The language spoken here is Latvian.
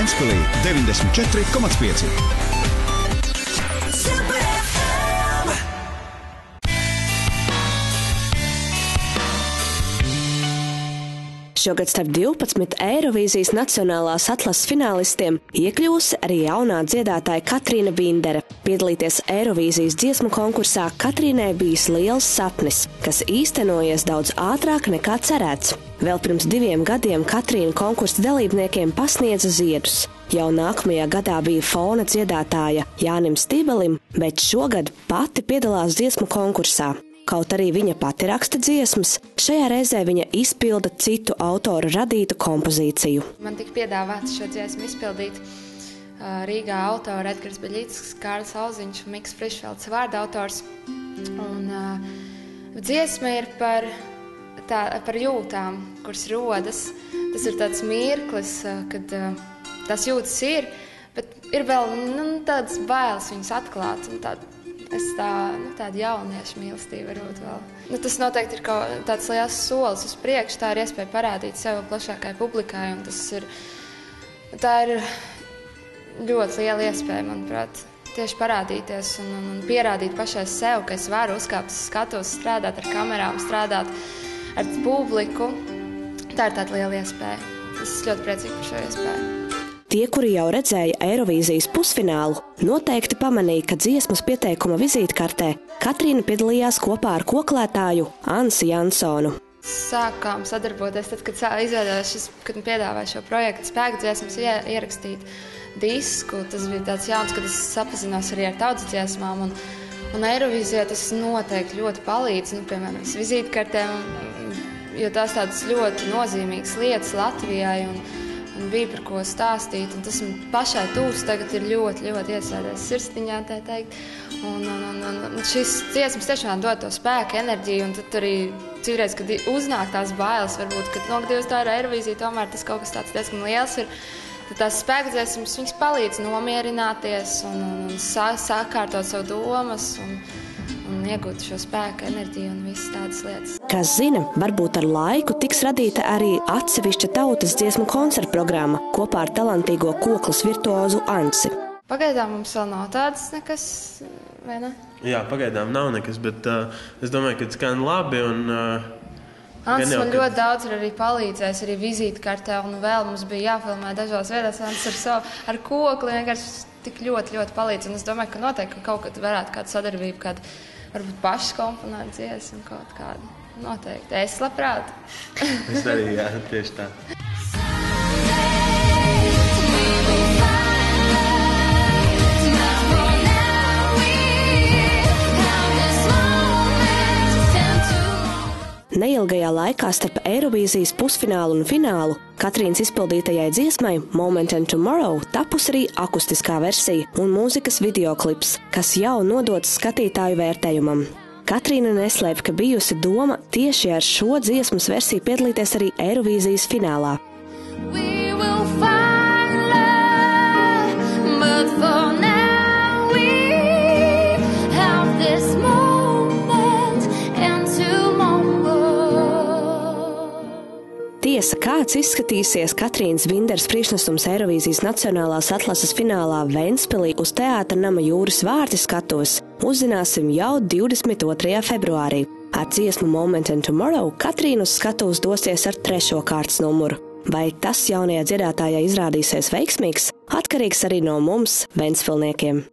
Ventspilī 94,5. Šogad starp 12 Eirovīzijas nacionālās atlases finālistiem iekļūsi arī jaunā dziedātāja Katrīna Vindere. Piedalīties Eirovīzijas dziesmu konkursā Katrīnai bijis liels sapnis, kas īstenojies daudz ātrāk nekā cerēts. Vēl pirms 2 gadiem Katrīna konkursa dalībniekiem pasniedza ziedus. Jau nākamajā gadā bija fona dziedātāja Jānim Stibelim, bet šogad pati piedalās dziesmu konkursā. Kaut arī viņa pati raksta dziesmas, šajā reizē viņa izpilda citu autoru radītu kompozīciju. Man tika piedāvāts šo dziesmu izpildīt Rīgā autori Edgars Beļītis, Kārlis Auziņš un Miks Frišfelds vārda autors. Un dziesma ir par jūtām, kuras rodas. Tas ir tāds mirklis, kad tās jūtas ir, bet ir vēl tādas bailes viņas atklāt. Tāda jauniešu mīlestība varbūt vēl. Tas noteikti ir tāds liels solis uz priekšu, tā ir iespēja parādīt sevi plašākai publikai, un tā ir ļoti liela iespēja, manuprāt, tieši parādīties un pierādīt pašai sev, ka es varu uzkāpt uz skatuves, strādāt ar kamerām, strādāt ar publiku. Tā ir tāda liela iespēja. Es ļoti priecīgi par šo iespēju. Tie, kuri jau redzēja Eirovīzijas pusfinālu, noteikti pamanīja, ka dziesmas pieteikuma vizītkartē Katrīna piedalījās kopā ar koklētāju Ansi Jansonu. Sākām sadarboties tad, kad kad piedāvāju šo projektu spēkdziesmas ierakstīt disku. Tas bija tāds jauns, kad es sapazinos arī ar tautas dziesmām. Un Eirovīzijā tas noteikti ļoti palīdz, piemēram, vizītkartēm, jo tās tādas ļoti nozīmīgas lietas Latvijai un bija par ko stāstīt, un tas man pašai tūs tagad ir ļoti, ļoti iesēdēs sirsniņā, tā teikt. Un šis dziesmas tiešām dod to spēku, enerģiju, un tad arī citreiz, kad uznāk tās bailes, varbūt, kad nokļūst tā ir Eirovīzija, tomēr tas kaut kas tāds diezgan liels ir, tad tās spēkdziesmas, viņas palīdz nomierināties un sakārtot savu domas un iegūt šo spēku, enerģiju un visas tādas lietas. Kas zina, varbūt ar laiku tiks radīta arī atsevišķa tautas dziesmu koncerta programma kopā ar talantīgo koklas virtuozu Ansi. Pagaidām mums vēl nav tādas nekas, vai ne? Jā, pagaidām nav nekas, bet es domāju, ka skan labi un... Ansis man ļoti daudz ir arī palīdzējis, arī vizītkartē, un vēl mums bija jāfilmē dažās vietās. Ansis ar kokli vienkārši tik ļoti, ļoti palīdz, un es domāju, ka noteikti kaut kad varētu kāda sadarbība, kāda varbūt paši komponēt dziesmu kaut kādu. Noteikti. Es labprāt. Es arī, jā, tieši tā. Neilgajā laikā starp Eirovīzijas pusfinālu un finālu Katrīnas izpildītajai dziesmai Moment and Tomorrow tapus arī akustiskā versija un mūzikas videoklips, kas jau nodots skatītāju vērtējumam. Katrīna neslēp, ka bijusi doma tieši ar šo dziesmas versiju piedalīties arī Eirovīzijas finālā. Tiesa, kāds izskatīsies Katrīnas Vinderes priekšnesums Eirovīzijas nacionālās atlases finālā Ventspilī uz Teātra nama Jūras vārti skatuves, uzzināsim jau 22. februārī. Ar dziesmu Moment and Tomorrow Katrīna uz skatuves dosies ar 3. kārtas numuru. Vai tas jaunajā dziedātājai izrādīsies veiksmīgs, atkarīgs arī no mums, ventspilniekiem.